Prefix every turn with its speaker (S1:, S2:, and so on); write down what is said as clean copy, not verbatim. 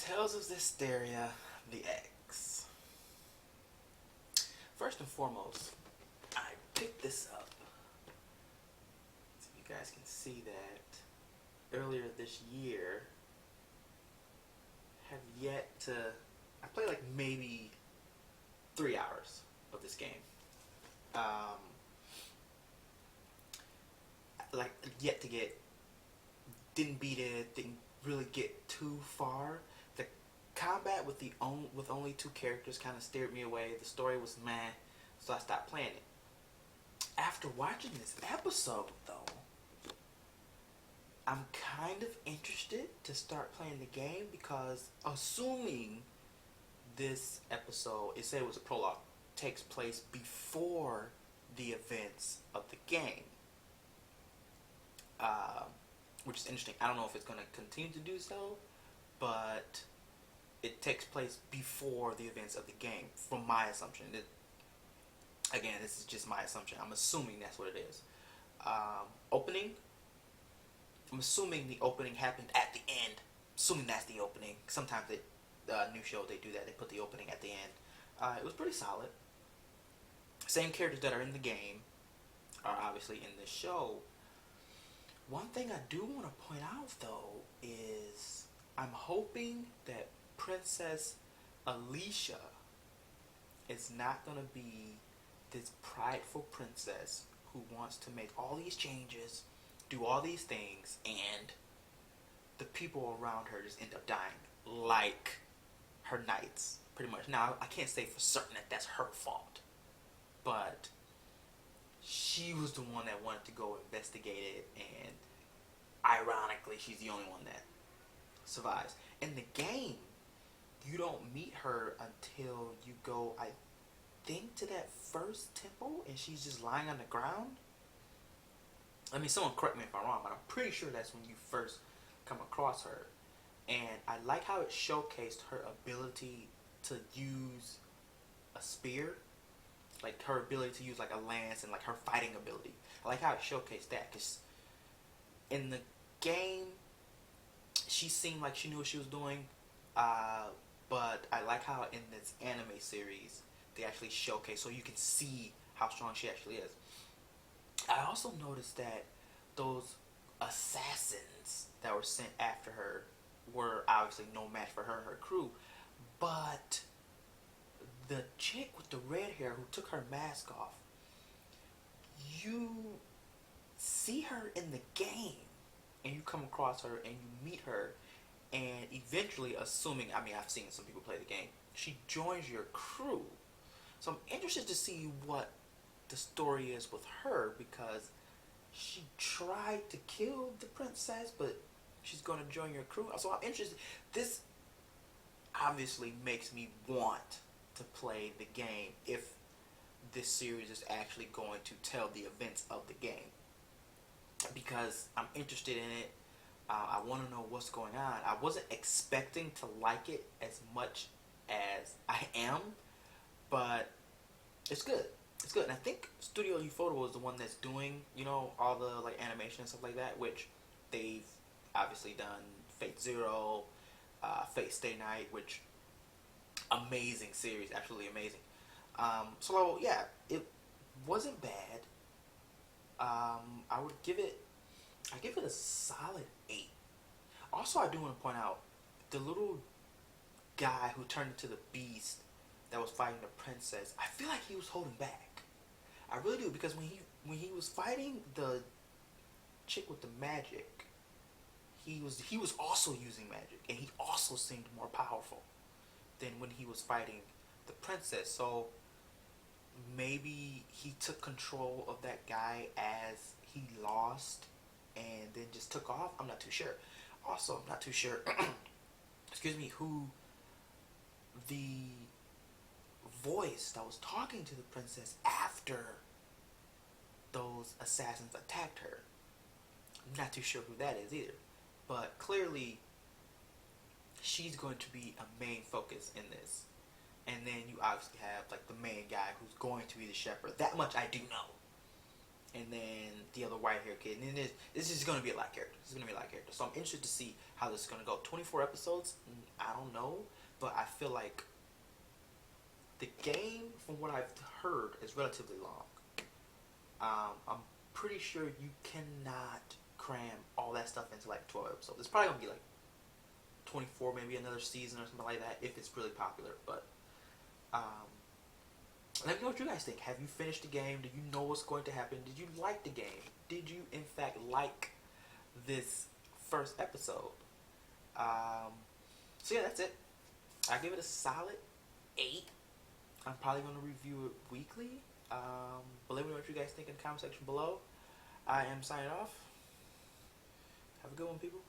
S1: Tales of Zestiria, the X. First and foremost, I picked this up so you guys can see that earlier this year. Have yet to. I played like maybe 3 hours of this game. Um, like yet to get. Didn't beat it. Didn't really get too far. The combat with with only two characters kind of steered me away. The story was meh, so I stopped playing it. After watching this episode, though, I'm kind of interested to start playing the game because, assuming this episode, it said it was a prologue, takes place before the events of the game. Uh, which is interesting. I don't know if it's going to continue to do so, but it takes place before the events of the game, from my assumption. Again, this is just my assumption. I'm assuming that's what it is. Opening. I'm assuming the opening happened at the end. Assuming that's the opening. Sometimes new shows they do that. They put the opening at the end. It was pretty solid. Same characters that are in the game are obviously in the show. One thing I do want to point out, though, is I'm hoping that Princess Alicia is not going to be this prideful princess who wants to make all these changes, do all these things, and the people around her just end up dying, like her knights, pretty much. Now, I can't say for certain that that's her fault, but she was the one that wanted to go investigate it, and ironically, she's the only one that survives. In the game, you don't meet her until you go, I think, to that first temple, and she's just lying on the ground. I mean, someone correct me if I'm wrong, but I'm pretty sure that's when you first come across her. And I like how it showcased her ability to use a spear, like her ability to use like a lance, and like her fighting ability. I like how it showcased that, because in the game she seemed like she knew what she was doing, but I like how in this anime series they actually showcase, so you can see how strong she actually is. I also noticed that those assassins that were sent after her were obviously no match for her and her crew, but the chick with the red hair who took her mask off, you see her in the game, and you come across her and you meet her, and eventually, assuming, I mean, I've seen some people play the game, she joins your crew. So I'm interested to see what the story is with her, because she tried to kill the princess, but she's going to join your crew. So I'm interested. This obviously makes me want to play the game if this series is actually going to tell the events of the game, because I'm interested in it. I want to know what's going on. I wasn't expecting to like it as much as I am, but it's good. It's good. And I think Studio Ufotable is the one that's doing, all the like animation and stuff like that, which they've obviously done Fate Zero, Fate Stay Night, which amazing series, absolutely amazing. So yeah, it wasn't bad. I give it a solid 8. Also, I do want to point out the little guy who turned into the beast that was fighting the princess. I feel like he was holding back. I really do, because when he was fighting the chick with the magic, he was also using magic, and he also seemed more powerful than when he was fighting the princess. So maybe he took control of that guy as he lost and then just took off. I'm not too sure. Also, I'm not too sure excuse me, who the voice that was talking to the princess after those assassins attacked her. I'm not too sure who that is either, but clearly she's going to be a main focus in this. And then you obviously have like the main guy who's going to be the shepherd. That much I do know. and then the other white hair kid, and then this is going to be a lot of characters. It's going to be a lot of characters. So I'm interested to see how this is going to go. 24 episodes, I don't know, but I feel like the game, from what I've heard, is relatively long. I'm pretty sure you cannot cram all that stuff into like 12 episodes. It's probably going to be like 24, maybe another season or something like that if it's really popular. But let me know what you guys think. Have you finished the game? Do you know what's going to happen? Did you like the game? Did you in fact like this first episode? So yeah, that's it. I give it a solid 8. I'm probably going to review it weekly. But let me know what you guys think in the comment section below. I am signing off. Have a good one, people.